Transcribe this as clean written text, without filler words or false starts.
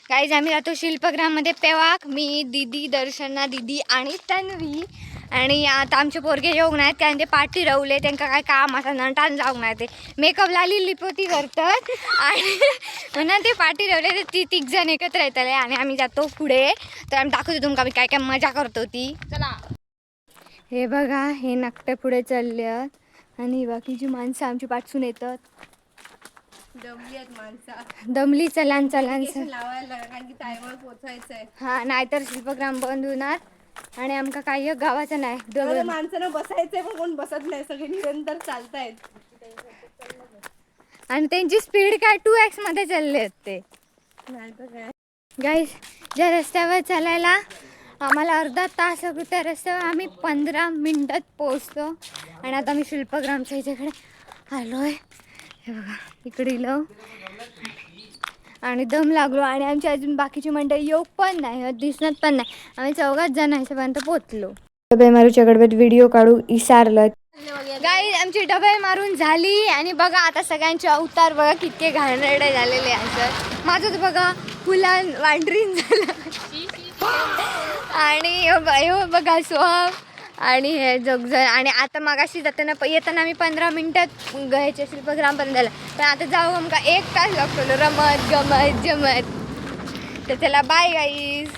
Guys आम्ही जातो शिल्पग्राममध्ये पेवाक, मी दीदी, दर्शना दीदी आणि तन्वी. आणि आता आमचे पोरगे येऊन नाहीत कारण ते पार्टी रवले, त्यांना काय काम आता नटान जाऊन नाही. ते मेकअप लाली लिपोती करतात आणि म्हणून ते पार्टी रवले. ते ती 3 जण एकत्र येतले आणि आम्ही जातो पुढे. तर आम्ही दाखवतो तुमका आम्ही काय काय मजा करतो ती. चला. हे बघा, हे नाकटे पुढे चालले आणि बाकीची माणसं आमची पाठसून येतात. दमली आहेत माणसं. दमली चलान लावायला कारण की टायमावर पोहोचायचंय. हा, नाहीतर शिल्पग्राम बंद होणार आणि आमका काही गावाचं नाही. माणसांना बसायचंय पण कोण बसत नाही, सगळे निरंतर चालतायत आणि त्यांची स्पीड काय 2x मध्ये चालले ते. नाही तर काय गाईस, ज्या रस्त्यावर चालायला आम्हाला अर्धा तास लागतो त्या रस्त्यावर आम्ही 15 मिनिटात पोहोचतो. आणि आता मी शिल्पग्रामच्या इकडे आलोय. हे बघा, इकडे इलो आणि दम लागलो. आणि आमची अजून बाकीची मंडळी येऊ पण नाही, दिसणार पण नाही. आम्ही 4 जण हिशोबापर्यंत पोहोचलो. डबे मारूच्या गडबडीत व्हिडिओ काढू विसरलं. गाईस, आमची डबे मारून झाली आणि बघा आता सगळ्यांचे अवतार बघा कितके घाणेरडे झालेले आहेत. माझं तर बघा फुला वांढरीन झालं आणि हे बघा सोहम आणि हे जगजण. आणि आता मागाशी जाताना येताना आम्ही 15 मिनिटात घ्यायचे शिल्पग्रामपर्यंत झाला, पण आता जाऊ आमका 1 तास लागतो रमत गमत जमत. तर चला, बाय गाईज.